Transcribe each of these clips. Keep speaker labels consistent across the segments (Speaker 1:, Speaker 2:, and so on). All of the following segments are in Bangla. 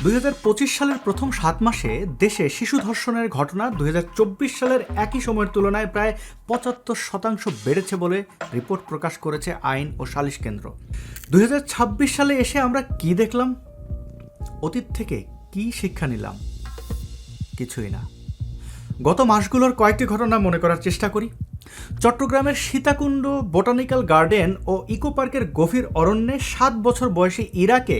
Speaker 1: 2025 সালের প্রথম 7 মাসে দেশে শিশু ধর্ষণের ঘটনা 2024 সালের একই সময়ের তুলনায় প্রায় 75% বেড়েছে বলে রিপোর্ট প্রকাশ করেছে আইন ও সালিশ কেন্দ্র। 2026 সালে এসে আমরা কি দেখলাম? অতীত থেকে কি শিক্ষা নিলাম? কিছুই না। গত মাসগুলোর কয়েকটি ঘটনা মনে করার চেষ্টা করি। চট্টগ্রামের সীতাকুণ্ড বোটানিক্যাল গার্ডেন ও ইকো পার্কের গভীর অরণ্যে 7 বছর বয়সী ইরাকে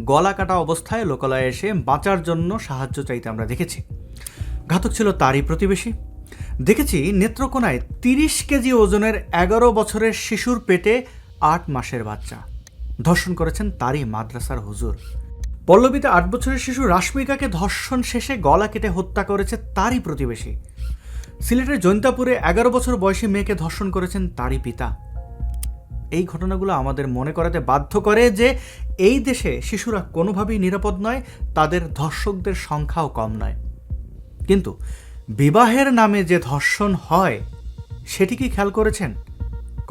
Speaker 1: গলা কাটা অবস্থায় লোকালয়ে এসে বাঁচার জন্য সাহায্য চাইতে আমরা দেখেছি। ঘাতক ছিল তারই প্রতিবেশী। দেখেছি নেত্রকোনায় 30 কেজি ওজনের 11 বছরের শিশুর পেটে 8 মাসের বাচ্চা ধর্ষণ করেছেন তারই মাদ্রাসার হুজুর। পল্লবীতে 8 বছরের শিশু রাশমিকাকে ধর্ষণ শেষে গলা কেটে হত্যা করেছে তারই প্রতিবেশী। সিলেটের জৈন্তাপুরে 11 বছর বয়সী মেয়েকে ধর্ষণ করেছেন তারই পিতা। এই ঘটনাগুলো আমাদের মনে করাতে বাধ্য করে যে এই দেশে শিশুরা কোনোভাবেই নিরাপদ নয়, তাদের ধর্ষকদের সংখ্যাও কম নয়। কিন্তু বিবাহের নামে যে ধর্ষণ হয় সেটি কি খেয়াল করেছেন?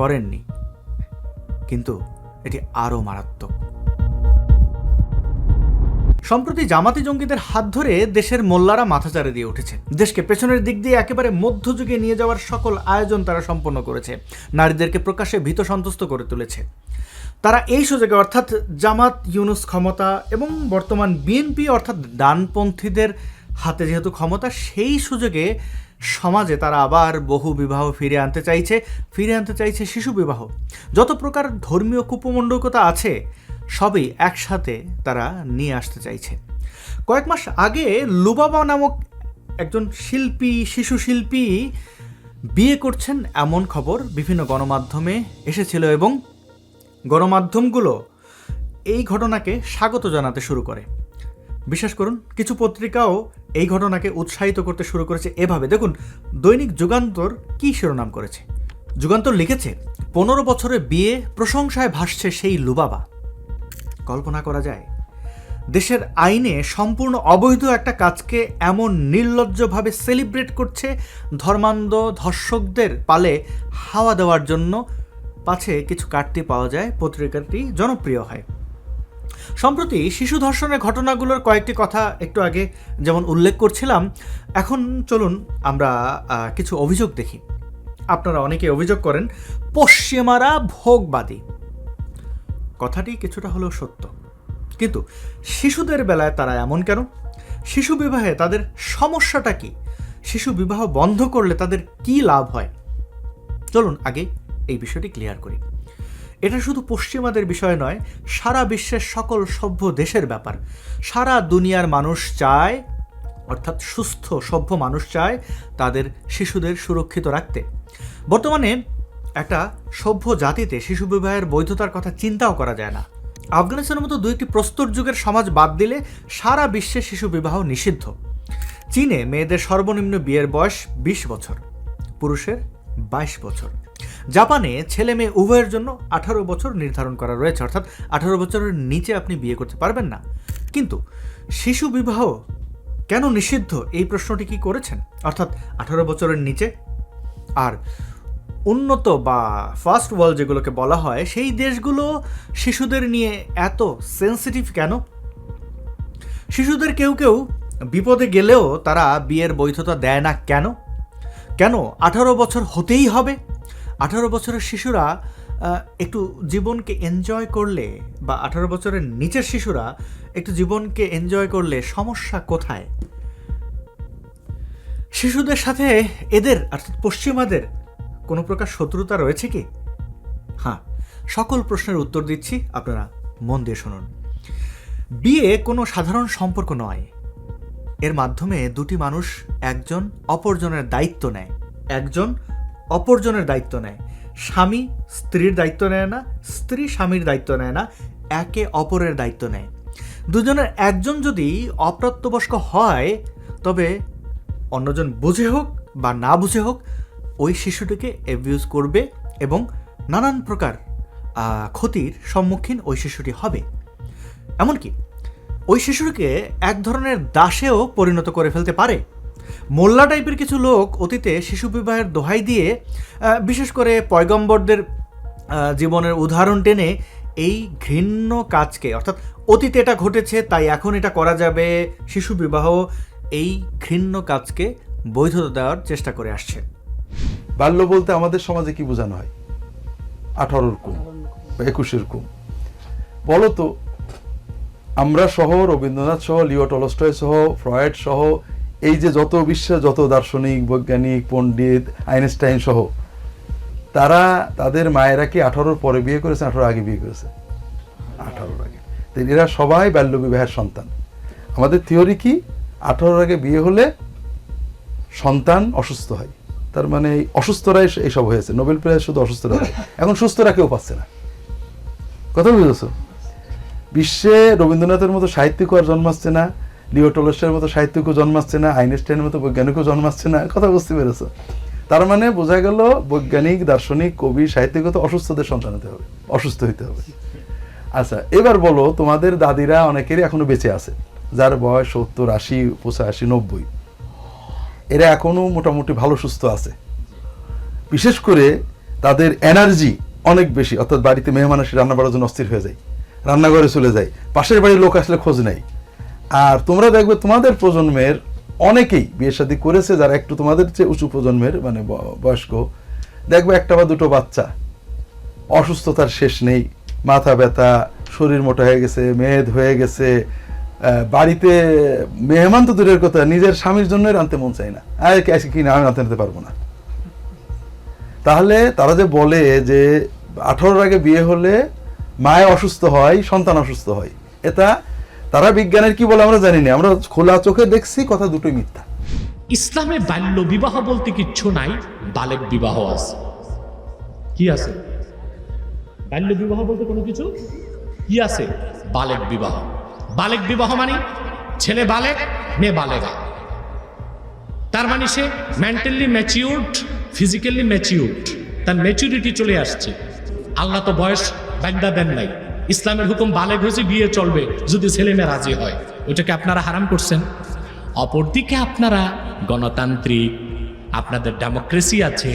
Speaker 1: করেননি। কিন্তু এটি আরও মারাত্মক। সম্প্রতি জামাতি জঙ্গিদের হাত ধরে দেশের মোল্লারা মাথাচাড়া দিয়ে উঠেছে। দেশকে পেছনের দিক দিয়ে একেবারে মধ্যযুগে নিয়ে যাওয়ার সকল আয়োজন তারা সম্পন্ন করেছে। নারীদেরকে প্রকাশ্যে ভীত সন্ত্রস্ত করে তুলেছে। তারা এই সুযোগে অর্থাৎ জামাত ইউনুস ক্ষমতা এবং বর্তমান বিএনপি অর্থাৎ ডানপন্থীদের হাতে যেহেতু ক্ষমতা, সেই সুযোগে সমাজে তারা আবার বহু বিবাহ ফিরে আনতে চাইছে শিশু বিবাহ। যত প্রকার ধর্মীয় কুপমণ্ডকতা আছে সবই একসাথে তারা নিয়ে আসতে চাইছে। কয়েক মাস আগে লুবাবা নামক একজন শিশু শিল্পী বিয়ে করছেন এমন খবর বিভিন্ন গণমাধ্যমে এসেছিল এবং গণমাধ্যমগুলো এই ঘটনাকে স্বাগত জানাতে শুরু করে। বিশ্বাস করুন, কিছু পত্রিকাও এই ঘটনাকে উৎসাহিত করতে শুরু করেছে এভাবে। দেখুন, দৈনিক যুগান্তর কি শিরোনাম করেছে। যুগান্তর লিখেছে, 15 বছরে বিয়ে, প্রশংসায় ভাসছে সেই লুবাবা। কল্পনা করা যায় দেশের আইনে সম্পূর্ণ অবৈধ একটা কাজকে এমন নির্লজ্জভাবে সেলিব্রেট করছে ধর্মান্ধ ধর্ষকদের পালে হাওয়া দেওয়ার জন্য, পাছে কিছু কাটতি পাওয়া যায়, পত্রিকাটি জনপ্রিয় হয়। সম্প্রতি শিশু ধর্ষণের ঘটনাগুলোর কয়েকটি কথা একটু আগে যেমন উল্লেখ করছিলাম, এখন চলুন আমরা কিছু অভিযোগ দেখি। আপনারা অনেকে অভিযোগ করেন পশ্চিমারা ভোগবাদী। কথাটি কিছুটা হলেও সত্য, কিন্তু শিশুদের বেলায় তারা এমন কেন? শিশু বিবাহে তাদের সমস্যাটা কি? শিশু বিবাহ বন্ধ করলে তাদের কি লাভ হয়? চলুন আগে এই বিষয়টি ক্লিয়ার করি। এটা শুধু পশ্চিমাদের বিষয় নয়, সারা বিশ্বের সকল সভ্য দেশের ব্যাপার। সারা দুনিয়ার মানুষ চায়, অর্থাৎ সুস্থ সভ্য মানুষ চায় তাদের শিশুদের সুরক্ষিত রাখতে। বর্তমানে একটা সভ্য জাতিতে শিশু বিবাহের বৈধতার কথা চিন্তাও করা যায় না। আফগানিস্তানের মতো দুইটি প্রস্তর যুগের সমাজ বাদ দিলে সারা বিশ্বে শিশু বিবাহ নিষিদ্ধ। চীনে মেয়েদের সর্বনিম্ন বিয়ের বয়স 20 বছর, পুরুষের 22 বছর। জাপানে ছেলে মেয়ে উভয়ের জন্য 18 বছর নির্ধারণ করা রয়েছে, অর্থাৎ 18 বছরের নিচে আপনি বিয়ে করতে পারবেন না। কিন্তু শিশু বিবাহ কেন নিষিদ্ধ, এই প্রশ্নটি কি করেছেন? অর্থাৎ 18 বছরের নিচে। আর উন্নত বা ফার্স্ট ওয়ার্ল্ড যেগুলোকে বলা হয়, সেই দেশগুলো শিশুদের নিয়ে এত সেন্সিটিভ কেন? শিশুদের কেউ কেউ বিপদে গেলেও তারা বিয়ের বৈধতা দেয় না কেন? 18 বছর হতেই হবে? 18 বছরের শিশুরা একটু জীবনকে এনজয় করলে, বা 18 বছরের নিচের শিশুরা একটু জীবনকে এনজয় করলে সমস্যা কোথায়? শিশুদের সাথে এদের অর্থাৎ পশ্চিমাদের কোনো প্রকার শত্রুতা রয়েছে কি? হ্যাঁ, সকল প্রশ্নের উত্তর দিচ্ছি, আপনারা মন দিয়ে শুনুন। বিয়ে কোনো সাধারণ সম্পর্ক নয়। এর মাধ্যমে দুটি মানুষ একজন অপরজনের দায়িত্ব নেয়। স্বামী স্ত্রীর দায়িত্ব নেয় না, স্ত্রী স্বামীর দায়িত্ব নেয় না, একে অপরের দায়িত্ব নেয়। দুজনের একজন যদি অপ্রাপ্তবয়স্ক হয়, তবে অন্যজন বুঝে হোক বা না বুঝে হোক ওই শিশুটিকে অ্যাবিউজ করবে এবং নানান প্রকার ক্ষতির সম্মুখীন ওই শিশুটি হবে। এমনকি ওই শিশুটিকে এক ধরনের দাসেও পরিণত করে ফেলতে পারে। মোল্লা টাইপের কিছু লোক অতীতে শিশু বিবাহের দোহাই দিয়ে, বিশেষ করে পয়গম্বরদের জীবনের উদাহরণ টেনে এই ঘৃণ্য কাজকে, অর্থাৎ অতীতে এটা ঘটেছে তাই এখন এটা করা যাবে, শিশু বিবাহ এই ঘৃণ্য কাজকে বৈধতা দেওয়ার চেষ্টা করে আসছে।
Speaker 2: বাল্য বলতে আমাদের সমাজে কি বোঝানো হয়? 18 কুম বা 21 কুম। বলো তো, আমরা সহ, রবীন্দ্রনাথ সহ, লিও টলস্টয় সহ, ফ্রয়েড সহ, এই যে যত বিশ্বের যত দার্শনিক, বৈজ্ঞানিক, পণ্ডিত, আইনস্টাইন সহ, তারা তাদের মায়েরা কি 18 পরে বিয়ে করেছে, 18 আগে বিয়ে করেছে? 18 আগে। তো এরা সবাই বাল্য বিবাহের সন্তান। আমাদের থিওরি কি, 18 আগে বিয়ে হলে সন্তান অসুস্থ হয়, তার মানে অসুস্থরাই এইসব হয়েছে। নোবেল প্রাইজ শুধু অসুস্থরা হয়, এখন সুস্থরা কেউ পাচ্ছে না। কথা বুঝেছ? বিশ্বে রবীন্দ্রনাথের মতো সাহিত্যিক আর জন্মাচ্ছে না, লিও টলস্টয়ের মতো সাহিত্যিকও জন্মাচ্ছে না, আইনস্টাইনের মতো বৈজ্ঞানিকও জন্মাচ্ছে না। কথা বুঝতে পেরেছ? তার মানে বোঝা গেল বৈজ্ঞানিক, দার্শনিক, কবি, সাহিত্যিকও তো অসুস্থদের সন্তান হতে হবে, অসুস্থ হইতে হবে। আচ্ছা, এবার বলো, তোমাদের দাদিরা অনেকেরই এখনো বেঁচে আছে, যার বয়স 70, 80, 85, 90, এরা এখনো মোটামুটি ভালো সুস্থ আছে। বিশেষ করে তাদের এনার্জি অনেক বেশি, অর্থাৎ বাড়িতে মেহমান আসে রান্না করার জন্য অস্থির হয়ে যায়, রান্নাঘরে চলে যায়, পাশের বাড়ির লোক আসলে খোঁজ নেয়। আর তোমরা দেখবে তোমাদের প্রজন্মের অনেকেই বিয়ে শাদী করেছে, যারা একটু তোমাদের চেয়ে উঁচু প্রজন্মের, মানে বয়স্ক, দেখবে একটা বা দুটো বাচ্চা, অসুস্থতার শেষ নেই, মাথা ব্যথা, শরীর মোটা হয়ে গেছে, মেদ হয়ে গেছে, বাড়িতে মেহমান তো দূরের কথা, নিজের স্বামীর জন্যই রাঁধতে মন চায় না, আজকে কি না, আমি রাঁধতে পারবো না। তাহলে তারা যে বলে যে 18 আগে বিয়ে হলে মায়ে অসুস্থ হয়, সন্তান অসুস্থ হয়, এটা তারা বিজ্ঞানের কি বলে আমরা জানি না, আমরা খোলা চোখে দেখছি, কথা দুটোই মিথ্যা।
Speaker 3: ইসলামে বাল্য বিবাহ বলতে কিচ্ছু নাই, বালেক বিবাহ আছে। কি আছে? বাল্য বিবাহ বলতে কোনো কিছু কি আছে? বালেক বিবাহ। বালেক বিবাহ মানে ছেলে বালেক, মেয়ে বালেগা। তার মানে সে মেন্টালি ম্যাচিউরড, ফিজিক্যালি ম্যাচিউরড, তার ম্যাচুরিটি চলে আসছে। আল্লাহ তো বয়স বাধ্যা দেন নাই। ইসলামের হুকুম বালেগ হয়েছে, বিয়ে চলবে যদি ছেলে মেয়ে রাজি হয়। ওইটাকে আপনারা হারাম করছেন। অপরদিকে আপনারা গণতান্ত্রিক, আপনাদের ডেমোক্রেসি আছে,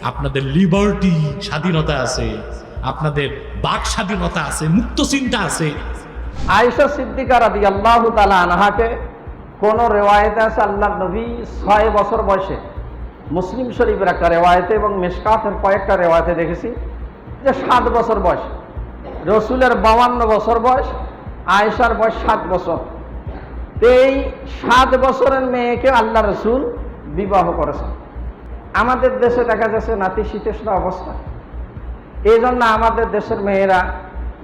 Speaker 3: আপনাদের লিবার্টি, স্বাধীনতা আছে, আপনাদের বাক স্বাধীনতা আছে, মুক্ত চিন্তা আছে।
Speaker 4: আয়েশা সিদ্দিকা রাদিয়াল্লাহু তাআলা আনহাকে কোন রেওয়ায়েতে আছে আল্লাহর নবী 6 বছর বয়সে, মুসলিম শরীফের একটা রেওয়ায়েতে এবং মিশকাতের কয়েকটা রেওয়ায়েতে দেখেছি যে 7 বছর বয়স। রসুলের 52 বছর বয়স, আয়েশার বয়স 7 বছর। এই 7 বছরের মেয়েকে আল্লাহ রসুল বিবাহ করেছেন। আমাদের দেশে দেখা যাচ্ছে নাতিশীতোষ্ণ অবস্থা, এই জন্য আমাদের দেশের মেয়েরা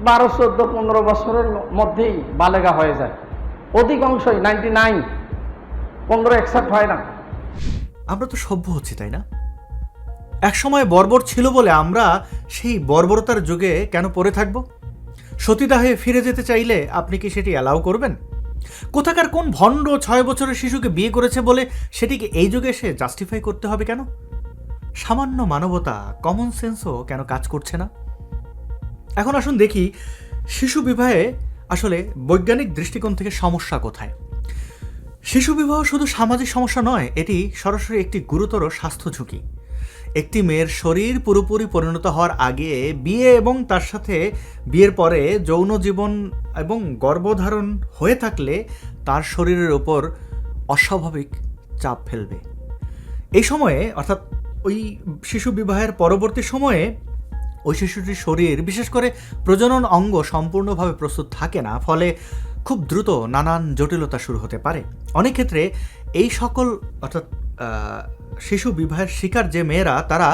Speaker 4: 12, 14, 15 বছরের মধ্যেই বালেগা হয়ে যায়। অধিকাংশই 99, 15 একসাথে হয় না।
Speaker 1: আমরা তো সভ্য হচ্ছি, তাই না? একসময় বর্বর ছিল বলে আমরা সেই বর্বরতার যুগে কেন পড়ে থাকব? সতীদাহ হয়ে ফিরে যেতে চাইলে আপনি কি সেটি অ্যালাউ করবেন? কোথাকার কোন ভণ্ড 6 বছরের শিশুকে বিয়ে করেছে বলে সেটিকে এই যুগে এসে জাস্টিফাই করতে হবে কেন? সামান্য মানবতা, কমন সেন্সও কেন কাজ করছে না? এখন আসুন দেখি শিশু বিবাহে আসলে বৈজ্ঞানিক দৃষ্টিকোণ থেকে সমস্যা কোথায়। শিশু বিবাহ শুধু সামাজিক সমস্যা নয়, এটি সরাসরি একটি গুরুতর স্বাস্থ্য ঝুঁকি। একটি মেয়ের শরীর পুরোপুরি পরিণত হওয়ার আগে বিয়ে এবং তার সাথে বিয়ের পরে যৌন জীবন এবং গর্ভধারণ হয়ে থাকলে তার শরীরের ওপর অস্বাভাবিক চাপ ফেলবে। এই সময়ে, অর্থাৎ ওই শিশু বিবাহের পরবর্তী সময়ে, ওই শিশুটির শরীর, বিশেষ করে প্রজনন অঙ্গ সম্পূর্ণভাবে প্রস্তুত থাকে না, ফলে খুব দ্রুত নানান জটিলতা শুরু হতে পারে। অনেক ক্ষেত্রে এই সকল, অর্থাৎ শিশু বিবাহের শিকার যে মেয়েরা, তারা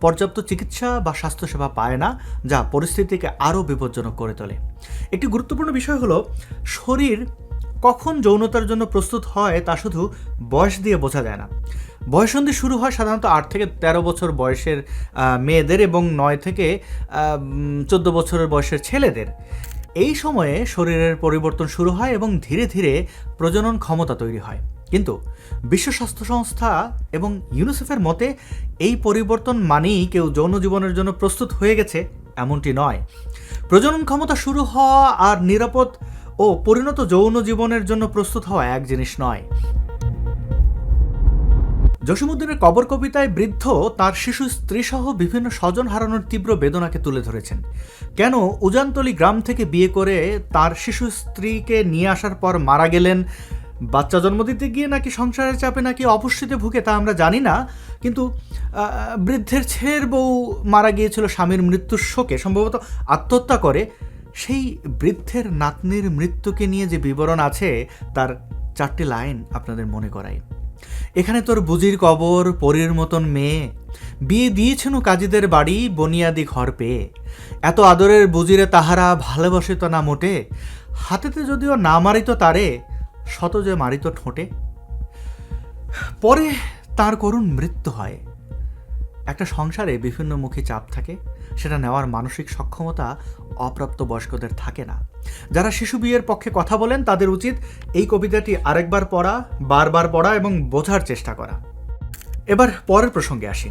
Speaker 1: পর্যাপ্ত চিকিৎসা বা স্বাস্থ্যসেবা পায় না, যা পরিস্থিতিকে আরও বিপজ্জনক করে তোলে। একটি গুরুত্বপূর্ণ বিষয় হলো, শরীর কখন যৌনতার জন্য প্রস্তুত হয় তা শুধু বয়স দিয়ে বোঝা যায় না। বয়ঃসন্ধি শুরু হয় সাধারণত 8 থেকে 13 বছর বয়সের মেয়েদের এবং 9 থেকে 14 বছরের বয়সের ছেলেদের। এই সময়ে শরীরের পরিবর্তন শুরু হয় এবং ধীরে ধীরে প্রজনন ক্ষমতা তৈরি হয়। কিন্তু বিশ্ব স্বাস্থ্য সংস্থা এবং ইউনিসেফের মতে এই পরিবর্তন মানেই কেউ যৌন জীবনের জন্য প্রস্তুত হয়ে গেছে, এমনটি নয়। প্রজনন ক্ষমতা শুরু হওয়া আর নিরাপদ ও পরিণত যৌন জীবনের জন্য প্রস্তুত হওয়া এক জিনিস নয়। জসীমউদ্দিনের কবর কবিতায় বৃদ্ধ তার শিশু স্ত্রীসহ বিভিন্ন স্বজন হারানোর তীব্র বেদনাকে তুলে ধরেছেন। কেন উজানতলি গ্রাম থেকে বিয়ে করে তার শিশু স্ত্রীকে নিয়ে আসার পর মারা গেলেন, বাচ্চা জন্ম দিতে গিয়ে নাকি সংসারের চাপে নাকি অপুষ্টিতে ভুগে, তা আমরা জানি না। কিন্তু বৃদ্ধের ছেলের বউ মারা গিয়েছিল স্বামীর মৃত্যুর শোকে, সম্ভবত আত্মহত্যা করে। সেই বৃদ্ধের নাতনির মৃত্যুকে নিয়ে যে বিবরণ আছে তার 4টি লাইন আপনাদের মনে করাই। এখানে তোর বুজির কবর, পরীর মতন মেয়ে, বিয়ে দিয়েছেন কাজীদের বাড়ি, বনিয়াদি ঘর পেয়ে। এত আদরের বুজিরে তাহারা ভালোবাসে তো না মোটে, হাতেতে যদিও না মারিত তারে, শত যে মারিত ঠোঁটে। পরে তার করুণ মৃত্যু হয়। একটা সংসারে বিভিন্নমুখী চাপ থাকে, সেটা নেওয়ার মানসিক সক্ষমতা অপ্রাপ্ত বয়স্কদের থাকে না। যারা শিশু বিয়ের পক্ষে কথা বলেন তাদের উচিত এই কবিতাটি আরেকবার পড়া, বারবার পড়া এবং বোঝার চেষ্টা করা। এবার পরের প্রসঙ্গে আসি।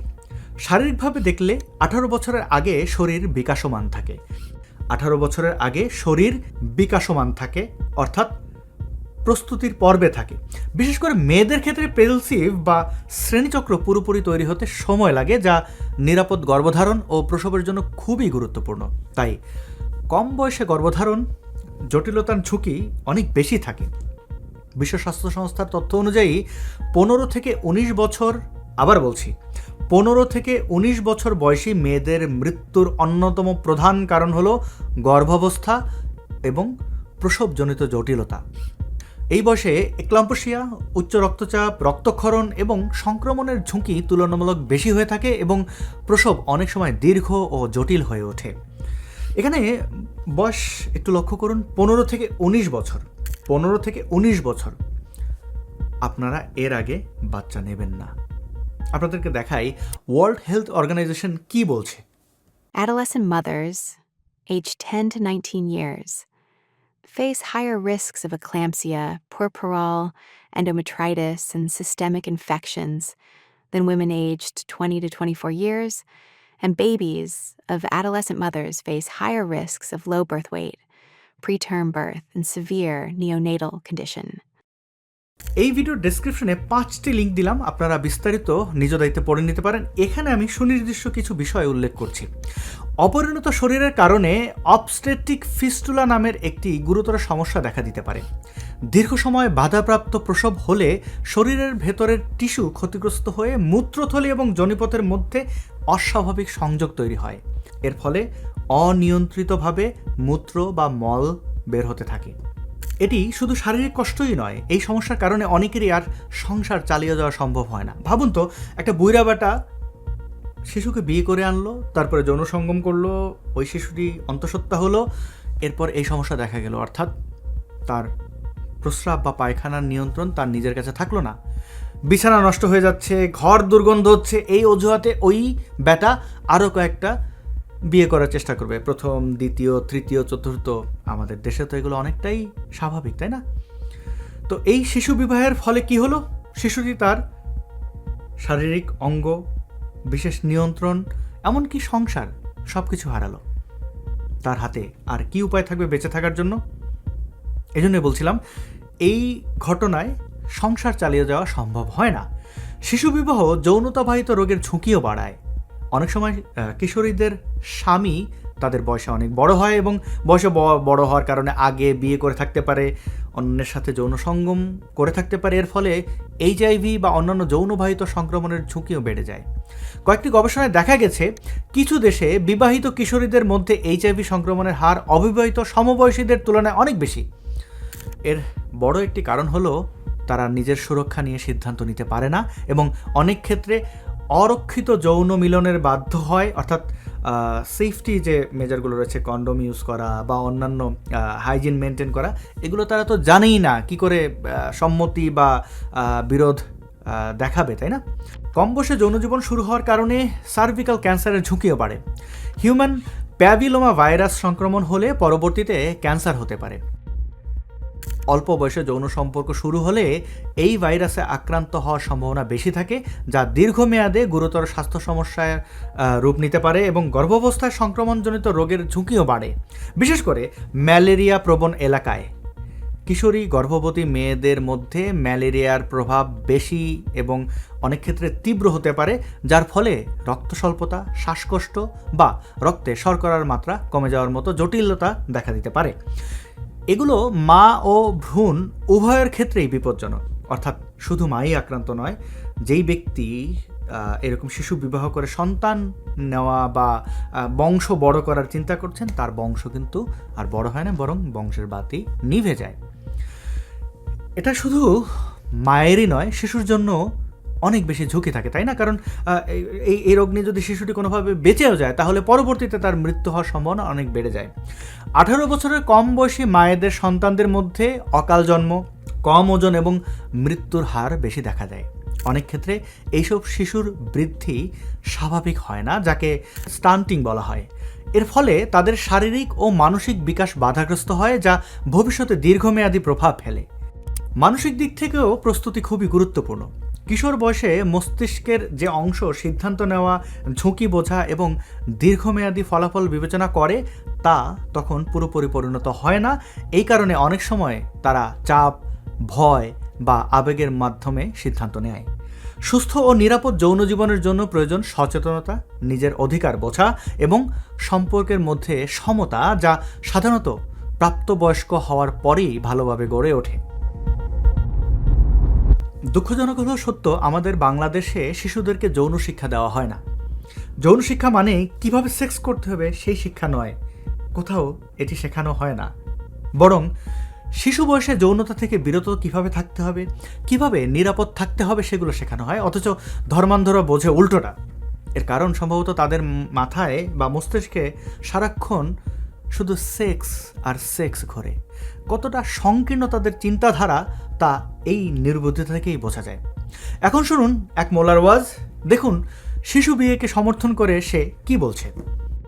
Speaker 1: শারীরিকভাবে দেখলে 18 বছরের আগে শরীর বিকাশমান থাকে। 18 বছরের আগে শরীর বিকাশমান থাকে, অর্থাৎ প্রস্তুতির পর্বে থাকে। বিশেষ করে মেয়েদের ক্ষেত্রে পেলসিভ বা শ্রেণীচক্র পুরোপুরি তৈরি হতে সময় লাগে, যা নিরাপদ গর্ভধারণ ও প্রসবের জন্য খুবই গুরুত্বপূর্ণ। তাই কম বয়সে গর্ভধারণ জটিলতার ঝুঁকি অনেক বেশি থাকে। বিশ্ব স্বাস্থ্য সংস্থার তথ্য অনুযায়ী 15 থেকে 19 বছর, আবার বলছি 15 থেকে 19 বছর বয়সী মেয়েদের মৃত্যুর অন্যতম প্রধান কারণ হলো গর্ভাবস্থা এবং প্রসবজনিত জটিলতা। এই বয়সে এক্লাম্পসিয়া, উচ্চ রক্তচাপ, রক্তক্ষরণ এবং সংক্রমণের ঝুঁকি তুলনামূলক বেশি হয়ে থাকে এবং প্রসব অনেক সময় দীর্ঘ ও জটিল হয়ে ওঠে। এখানে বয়স একটু লক্ষ্য করুন, 15 থেকে 19 বছর। 15 থেকে 19 বছর আপনারা এর আগে বাচ্চা নেবেন না। আপনাদেরকে দেখাই ওয়ার্ল্ড হেলথ অর্গানাইজেশন কি বলছে।
Speaker 5: Adolescent mothers, aged 10 to 19 years, face higher risks of eclampsia, puerperal, endometritis, and systemic infections than women aged 20 to 24 years, and babies of adolescent mothers face higher risks of low birth weight, preterm birth, and severe neonatal condition.
Speaker 1: এই ভিডিওর ডেসক্রিপশনে 5টি লিঙ্ক দিলাম, আপনারা বিস্তারিত নিজ দায়িত্বে পড়ে নিতে পারেন। এখানে আমি সুনির্দিষ্ট কিছু বিষয় উল্লেখ করছি। অপরিণত শরীরের কারণে অবস্টেট্রিক ফিস্টুলা নামের একটি গুরুতর সমস্যা দেখা দিতে পারে। দীর্ঘ সময় বাধাপ্রাপ্ত প্রসব হলে শরীরের ভেতরের টিস্যু ক্ষতিগ্রস্ত হয়ে মূত্রথলি এবং যোনিপথের মধ্যে অস্বাভাবিক সংযোগ তৈরি হয়। এর ফলে অনিয়ন্ত্রিতভাবে মূত্র বা মল বের হতে থাকে। এটি শুধু শারীরিক কষ্টই নয়, এই সমস্যার কারণে অনেকেরই আর সংসার চালিয়ে যাওয়া সম্ভব হয় না। ভাবুন তো, একটা বুইড়া বেটা শিশুকে বিয়ে করে আনলো, তারপরে যৌন সঙ্গম করলো, ওই শিশুটি অন্তঃসত্ত্বা হলো, এরপর এই সমস্যা দেখা গেল, অর্থাৎ তার প্রস্রাব বা পায়খানার নিয়ন্ত্রণ তার নিজের কাছে থাকলো না, বিছানা নষ্ট হয়ে যাচ্ছে, ঘর দুর্গন্ধ হচ্ছে। এই অজুহাতে ওই বেটা আরও কয়েকটা বিয়ে করার চেষ্টা করবে, প্রথম, দ্বিতীয়, তৃতীয়, চতুর্থ। আমাদের দেশে তো এগুলো অনেকটাই স্বাভাবিক, তাই না? তো এই শিশু বিবাহের ফলে কি হলো? শিশুটি তার শারীরিক অঙ্গ, বিশেষ নিয়ন্ত্রণ, এমনকি সংসার সব কিছু হারালো। তার হাতে আর কি উপায় থাকবে বেঁচে থাকার জন্য? এই জন্যই বলছিলাম, এই ঘটনায় সংসার চালিয়ে যাওয়া সম্ভব হয় না। শিশু বিবাহ যৌনতাবাহিত রোগের ঝুঁকিও বাড়ায়। অনেক সময় কিশোরীদের স্বামী তাদের বয়সে অনেক বড় হয় এবং বয়সে বড় হওয়ার কারণে আগে বিয়ে করে থাকতে পারে, অন্যের সাথে যৌন সঙ্গম করে থাকতে পারে। এর ফলে HIV বা অন্যান্য যৌনবাহিত সংক্রমণের ঝুঁকিও বেড়ে যায়। কয়েকটি গবেষণায় দেখা গেছে, কিছু দেশে বিবাহিত কিশোরীদের মধ্যে HIV সংক্রমণের হার অবিবাহিত সমবয়সীদের তুলনায় অনেক বেশি। এর বড় একটি কারণ হলো তারা নিজের সুরক্ষা নিয়ে সিদ্ধান্ত নিতে পারে না এবং অনেক ক্ষেত্রে অরক্ষিত যৌন মিলনের বাধ্য হয়, অর্থাৎ সেফটি যে মেজারগুলো রয়েছে, কন্ডোম ইউজ করা বা অন্যান্য হাইজিন মেনটেন করা, এগুলো তারা তো জানেই না কি করে সম্মতি বা বিরোধ দেখাবে, তাই না? কম বয়সে যৌনজীবন শুরু হওয়ার কারণে সার্ভিক্যাল ক্যান্সারের ঝুঁকিও বাড়ে। হিউম্যান প্যাভিলোমা ভাইরাস সংক্রমণ হলে পরবর্তীতে ক্যান্সার হতে পারে। অল্প বয়সে যৌন সম্পর্ক শুরু হলে এই ভাইরাসে আক্রান্ত হওয়ার সম্ভাবনা বেশি থাকে, যা দীর্ঘমেয়াদে গুরুতর স্বাস্থ্য সমস্যায় রূপ নিতে পারে এবং গর্ভাবস্থায় সংক্রমণজনিত রোগের ঝুঁকিও বাড়ে। বিশেষ করে ম্যালেরিয়া প্রবণ এলাকায় কিশোরী গর্ভবতী মেয়েদের মধ্যে ম্যালেরিয়ার প্রভাব বেশি এবং অনেক ক্ষেত্রে তীব্র হতে পারে, যার ফলে রক্ত স্বল্পতা, শ্বাসকষ্ট বা রক্তে শর্করার মাত্রা কমে যাওয়ার মতো জটিলতা দেখা দিতে পারে। এগুলো মা ও ভ্রূণ উভয়ের ক্ষেত্রেই বিপজ্জনক। অর্থাৎ শুধু মাই আক্রান্ত নয়, যেই ব্যক্তি এরকম শিশু বিবাহ করে সন্তান নেওয়া বা বংশ বড় করার চিন্তা করছেন, তার বংশ কিন্তু আর বড় হয় না, বরং বংশের বাতি নিভে যায়। এটা শুধু মায়েরই নয়, শিশুর জন্য অনেক বেশি ঝুঁকি থাকে, তাই না? কারণ এই রোগ নিয়ে যদি শিশুটি কোনোভাবে বেঁচেও যায়, তাহলে পরবর্তীতে তার মৃত্যু হওয়ার সম্ভাবনা অনেক বেড়ে যায়। 18 বছরের কম বয়সী মায়েদের সন্তানদের মধ্যে অকাল জন্ম, কম ওজন এবং মৃত্যুর হার বেশি দেখা যায়। অনেক ক্ষেত্রে এইসব শিশুর বৃদ্ধি স্বাভাবিক হয় না, যাকে স্টান্টিং বলা হয়। এর ফলে তাদের শারীরিক ও মানসিক বিকাশ বাধাগ্রস্ত হয়, যা ভবিষ্যতে দীর্ঘমেয়াদী প্রভাব ফেলে। মানসিক দিক থেকেও প্রস্তুতি খুবই গুরুত্বপূর্ণ। কিশোর বয়সে মস্তিষ্কের যে অংশ সিদ্ধান্ত নেওয়া, ঝুঁকি বোঝা এবং দীর্ঘমেয়াদী ফলাফল বিবেচনা করে, তা তখন পুরোপুরি পরিণত হয় না। এই কারণে অনেক সময় তারা চাপ, ভয় বা আবেগের মাধ্যমে সিদ্ধান্ত নেয়। সুস্থ ও নিরাপদ যৌন জীবনের জন্য প্রয়োজন সচেতনতা, নিজের অধিকার বোঝা এবং সম্পর্কের মধ্যে সমতা, যা সাধারণত প্রাপ্তবয়স্ক হওয়ার পরেই ভালোভাবে গড়ে ওঠে। দুঃখজনক হলেও সত্য, আমাদের বাংলাদেশে শিশুদেরকে যৌন শিক্ষা দেওয়া হয় না। যৌন শিক্ষা মানে কিভাবে সেক্স করতে হবে সেই শিক্ষা নয়, কোথাও এটি শেখানো হয় না। বরং শিশু বয়সে যৌনতা থেকে বিরত কিভাবে থাকতে হবে, কিভাবে নিরাপদ থাকতে হবে সেগুলো শেখানো হয়, অথচ ধর্মান্ধরা বোঝে উল্টোটা। এর কারণ সম্ভবত তাদের মাথায় বা মস্তিষ্কে সারাক্ষণ শুধু সেক্স আর সেক্স ঘোরে। কতটা সংকীর্ণ তাদের চিন্তাধারা তা এই নির্বুদ্ধিতা থেকেই বোঝা যায়। এখন শুনুন এক মোল্লার ওয়াজ, দেখুন শিশু বিয়েকে সমর্থন করে সে কি বলছে।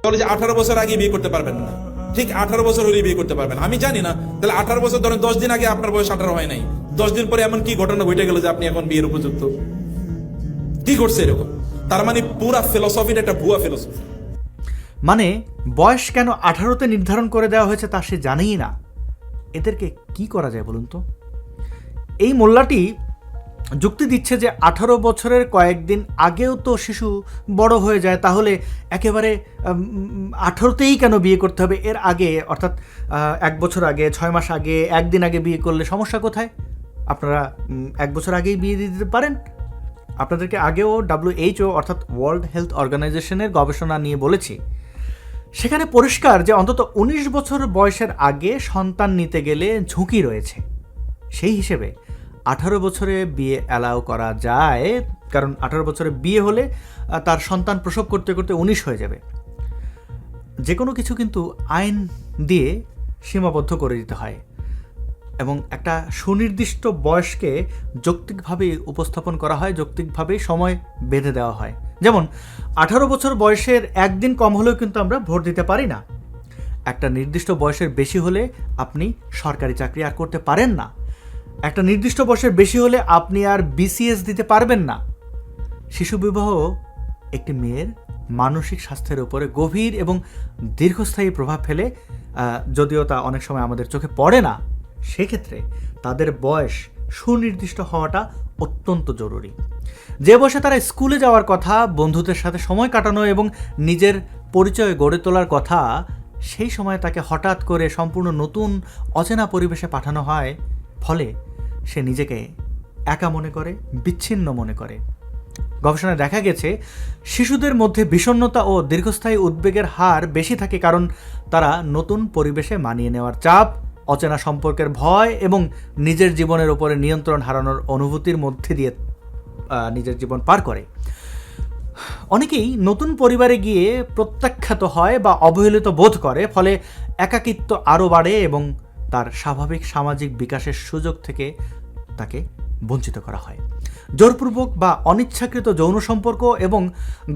Speaker 6: বলে যে 18 বছর আগে বিয়ে করতে পারবেন না, ঠিক 18 বছর হলে বিয়ে করতে পারবেন। আমি জানি না, তাহলে 18 বছর ধরেন 10 দিন আগে আপনার বয়স 18 হয় নাই, 10 দিন পরে এমন কি ঘটনা ঘটে গেল যে আপনি এখন বিয়ের উপযুক্ত? কি করছে এরকম? তার মানে পুরা ফিলোসফিটা একটা ভুয়া ফিলোসফি।
Speaker 1: মানে বয়স কেন 18তে নির্ধারণ করে দেওয়া হয়েছে তা সে জানেই না। এদেরকে কি করা যায় বলুন তো? এই মোল্লাটি যুক্তি দিচ্ছে যে 18 বছরের কয়েকদিন আগেও তো শিশু বড় হয়ে যায়, তাহলে একেবারে 18তেই কেন বিয়ে করতে হবে? এর আগে অর্থাৎ 1 বছর আগে, 6 মাস আগে, একদিন আগে বিয়ে করলে সমস্যা কোথায়? আপনারা 1 বছর আগেই বিয়ে দিয়ে দিতে পারেন। আপনাদেরকে আগেও WHO অর্থাৎ ওয়ার্ল্ড হেলথ অর্গানাইজেশনের গবেষণা নিয়ে বলেছি, সেখানে পরিষ্কার যে অন্তত 19 বছর বয়সের আগে সন্তান নিতে গেলে ঝুঁকি রয়েছে। সেই হিসেবে 18 বছরে বিয়ে অ্যালাউ করা যায়, কারণ 18 বছরে বিয়ে হলে তার সন্তান প্রসব করতে করতে 19 হয়ে যাবে। যে কোনো কিছু কিন্তু আইন দিয়ে সীমাবদ্ধ করে দিতে হয় এবং একটা সুনির্দিষ্ট বয়সকে যৌক্তিকভাবে উপস্থাপন করা হয়, যৌক্তিকভাবে সময় বেঁধে দেওয়া হয়। যেমন 18 বছর বয়সের একদিন কম হলেও কিন্তু আমরা ভোট দিতে পারি না। একটা নির্দিষ্ট বয়সের বেশি হলে আপনি সরকারি চাকরি আর করতে পারেন না। একটা নির্দিষ্ট বয়সের বেশি হলে আপনি আর BCS দিতে পারবেন না। শিশু বিবাহ একটি মেয়ের মানসিক স্বাস্থ্যের উপরে গভীর এবং দীর্ঘস্থায়ী প্রভাব ফেলে, যদিও তা অনেক সময় আমাদের চোখে পড়ে না। সেক্ষেত্রে তাদের বয়স সুনির্দিষ্ট হওয়াটা অত্যন্ত জরুরি। যে বয়সে তারা স্কুলে যাওয়ার কথা, বন্ধুদের সাথে সময় কাটানো এবং নিজের পরিচয় গড়ে তোলার কথা, সেই সময় তাকে হঠাৎ করে সম্পূর্ণ নতুন অচেনা পরিবেশে পাঠানো হয়, ফলে সে নিজেকে একা মনে করে, বিচ্ছিন্ন মনে করে। গবেষণায় দেখা গেছে শিশুদের মধ্যে বিষণ্ণতা ও দীর্ঘস্থায়ী উদ্বেগের হার বেশি থাকে, কারণ তারা নতুন পরিবেশে মানিয়ে নেওয়ার চাপ, অচেনা সম্পর্কের ভয় এবং নিজের জীবনের উপরে নিয়ন্ত্রণ হারানোর অনুভূতির মধ্যে দিয়ে নিজের জীবন পার করে। অনেকেই নতুন পরিবারে গিয়ে প্রত্যাখ্যাত হয় বা অবহেলিত বোধ করে, ফলে একাকিত্ব আরও বাড়ে এবং তার স্বাভাবিক সামাজিক বিকাশের সুযোগ থেকে তাকে বঞ্চিত করা হয়। জোরপূর্বক বা অনিচ্ছাকৃত যৌন সম্পর্ক এবং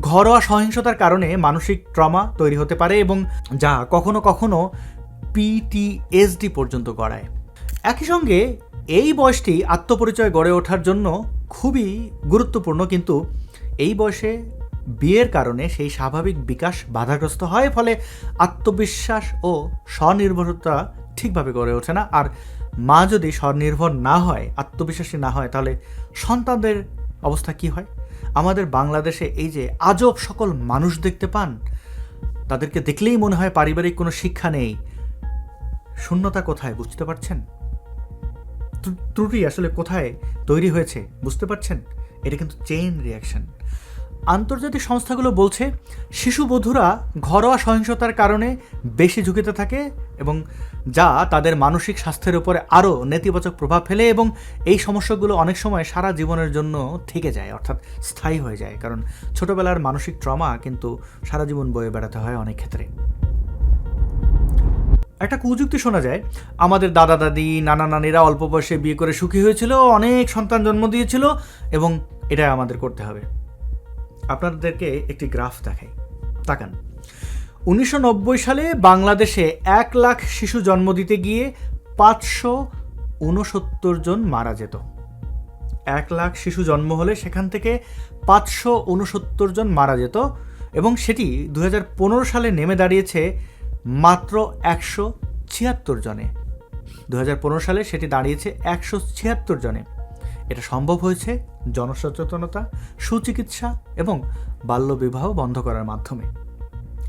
Speaker 1: ঘরোয়া সহিংসতার কারণে মানসিক ট্রমা তৈরি হতে পারে এবং যা কখনো কখনো PTSD পর্যন্ত গড়ায়। একই সঙ্গে এই বয়সটি আত্মপরিচয় গড়ে ওঠার জন্য খুবই গুরুত্বপূর্ণ, কিন্তু এই বয়সে বিয়ের কারণে সেই স্বাভাবিক বিকাশ বাধাগ্রস্ত হয়, ফলে আত্মবিশ্বাস ও স্বনির্ভরতা ঠিকভাবে গড়ে ওঠে না। আর মা যদি স্বনির্ভর না হয়, আত্মবিশ্বাসী না হয়, তাহলে সন্তানদের অবস্থা কি হয়? আমাদের বাংলাদেশে এই যে আজব সকল মানুষ দেখতে পান, তাদেরকে দেখলেই মনে হয় পারিবারিক কোনো শিক্ষা নেই। শূন্যতা কোথায় বুঝতে পারছেন? ত্রুটি আসলে কোথায় তৈরি হয়েছে বুঝতে পারছেন? এটা কিন্তু চেইন রিয়াকশন। আন্তর্জাতিক সংস্থাগুলো বলছে শিশুবধূরা ঘরোয়া সহিংসতার কারণে বেশি ঝুঁকিতে থাকে এবং যা তাদের মানসিক স্বাস্থ্যের উপরে আরও নেতিবাচক প্রভাব ফেলে, এবং এই সমস্যাগুলো অনেক সময় সারা জীবনের জন্য থেকে যায়, অর্থাৎ স্থায়ী হয়ে যায়। কারণ ছোটবেলার মানসিক ট্রমা কিন্তু সারা জীবন বয়ে বেড়াতে হয় অনেক ক্ষেত্রে। একটা কুযুক্তি শোনা যায়, আমাদের দাদা দাদি নানা নানিরা অল্প বয়সে বিয়ে করে সুখী হয়েছিল, অনেক সন্তান জন্ম দিয়েছিল, এবং এটা আমাদের করতে হবে। আপনাদেরকে একটি গ্রাফ দেখাই, তাকান। 1990 সালে বাংলাদেশে 1 লাখ শিশু জন্ম দিতে গিয়ে 569 জন মারা যেত। 1 লাখ শিশু জন্ম হলে সেখান থেকে 569 জন মারা যেত, এবং সেটি 2015 সালে নেমে দাঁড়িয়েছে মাত্র 176 জনে। 2015 সালে সেটি দাঁড়িয়েছে 176 জনে। এটা সম্ভব হয়েছে জনসচেতনতা, সুচিকিৎসা এবং বাল্যবিবাহ বন্ধ করার মাধ্যমে।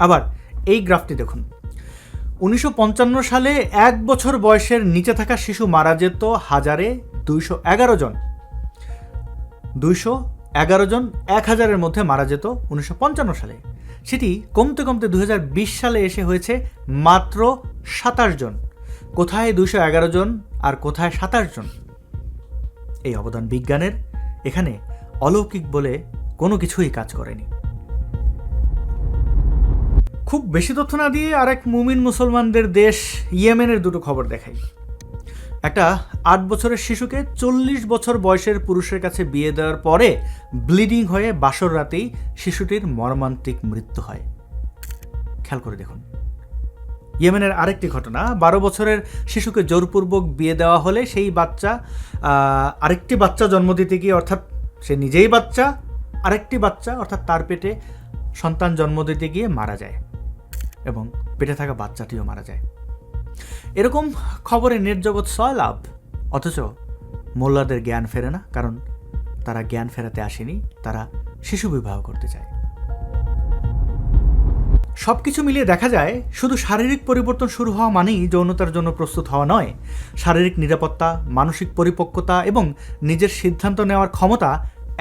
Speaker 1: আবার এই গ্রাফটি দেখুন, 1955 সালে 1 বছর বয়সের নিচে থাকা শিশু মারা যেত 211 জন। 211 জন 1000-এর মধ্যে মারা যেত 1955 সালে। সেটি কমতে কমতে 2020 সালে এসে হয়েছে মাত্র 27 জন। কোথায় 211 জন আর কোথায় 27 জন? এই অবদান বিজ্ঞানের। এখানে অলৌকিক বলে কোনো কিছুই কাজ করেনি। খুব বেশি তথ্য না দিয়ে আরেক মুমিন মুসলমানদের দেশ ইয়েমেনের দুটো খবর দেখাই। একটা 8 বছরের শিশুকে 40 বছর বয়সের পুরুষের কাছে বিয়ে দেওয়ার পরে ব্লিডিং হয়ে বাসর রাতেই শিশুটির মর্মান্তিক মৃত্যু হয়। খেয়াল করে দেখুন। ইয়েমেনের আরেকটি ঘটনা, 12 বছরের শিশুকে জোরপূর্বক বিয়ে দেওয়া হলে সেই বাচ্চা আরেকটি বাচ্চা জন্ম দিতে গিয়ে, অর্থাৎ সে নিজেই বাচ্চা, আরেকটি বাচ্চা অর্থাৎ তার পেটে সন্তান জন্ম দিতে গিয়ে মারা যায়, এবং পেটে থাকা বাচ্চাটিও মারা যায়। এরকম খবরে নেট জগৎ সয়লাভ, অথচ মোল্লাদের জ্ঞান ফেরে না, কারণ তারা জ্ঞান ফেরাতে আসেনি, তারা শিশু বিবাহ করতে চায়। সব কিছু মিলিয়ে দেখা যায় শুধু শারীরিক পরিবর্তন শুরু হওয়া মানেই যৌনতার জন্য প্রস্তুত হওয়া নয়। শারীরিক নিরাপত্তা, মানসিক পরিপক্কতা এবং নিজের সিদ্ধান্ত নেওয়ার ক্ষমতা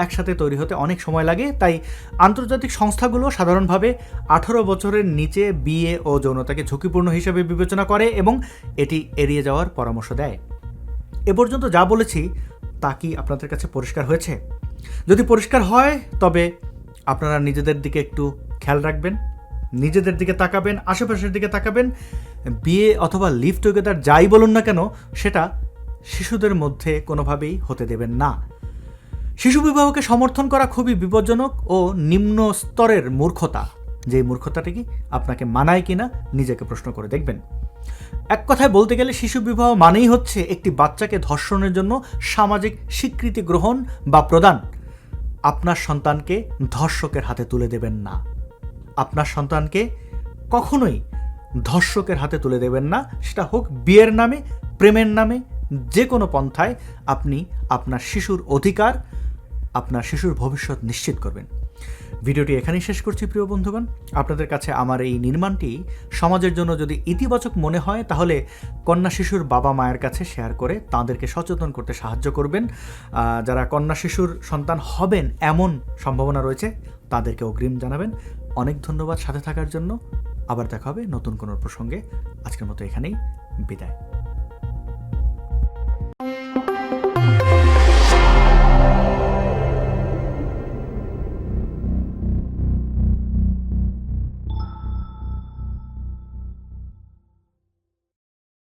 Speaker 1: একসাথে তৈরি হতে অনেক সময় লাগে। তাই আন্তর্জাতিক সংস্থাগুলো সাধারণভাবে 18 বছরের নিচে বিয়ে ও যৌনতাকে ঝুঁকিপূর্ণ হিসেবে বিবেচনা করে এবং এটি এড়িয়ে যাওয়ার পরামর্শ দেয়। এ পর্যন্ত যা বলেছি তা কি আপনাদের কাছে পরিষ্কার হয়েছে? যদি পরিষ্কার হয় তবে আপনারা নিজেদের দিকে একটু খেয়াল রাখবেন, নিজেদের দিকে তাকাবেন, আশেপাশের দিকে তাকাবেন। বিয়ে অথবা লিভ টুগেদার যাই বলুন না কেন, সেটা শিশুদের মধ্যে কোনোভাবেই হতে দেবেন না। শিশু বিবাহকে সমর্থন করা খুবই বিপজ্জনক ও নিম্ন স্তরের মূর্খতা। যেই মূর্খতাটি কি আপনাকে মানায় কিনা নিজেকে প্রশ্ন করে দেখবেন। এক কথায় বলতে গেলে শিশু বিবাহ মানেই হচ্ছে একটি বাচ্চাকে ধর্ষণের জন্য সামাজিক স্বীকৃতি গ্রহণ বা প্রদান। আপনার সন্তানকে ধর্ষকের হাতে তুলে দেবেন না। আপনার সন্তানকে কখনোই ধর্ষকের হাতে তুলে দেবেন না, সেটা হোক বিয়ের নামে, প্রেমের নামে, যে কোনো পন্থায়। আপনি আপনার শিশুর অধিকার, আপনার শিশুর ভবিষ্যৎ নিশ্চিত করবেন। ভিডিওটি এখানেই শেষ করছি প্রিয় বন্ধুগণ। আপনাদের কাছে আমার এই নির্মাণটি সমাজের জন্য যদি ইতিবাচক মনে হয় তাহলে কন্যা শিশুর বাবা মায়ের কাছে শেয়ার করে তাদেরকে সচেতন করতে সাহায্য করবেন। যারা কন্যা শিশুর সন্তান হবেন এমন সম্ভাবনা রয়েছে তাদেরকে অগ্রিম জানাবেন। অনেক ধন্যবাদ সাথে থাকার জন্য। আবার দেখা হবে নতুন কোনো প্রসঙ্গে। আজকের মতো এখানেই বিদায়।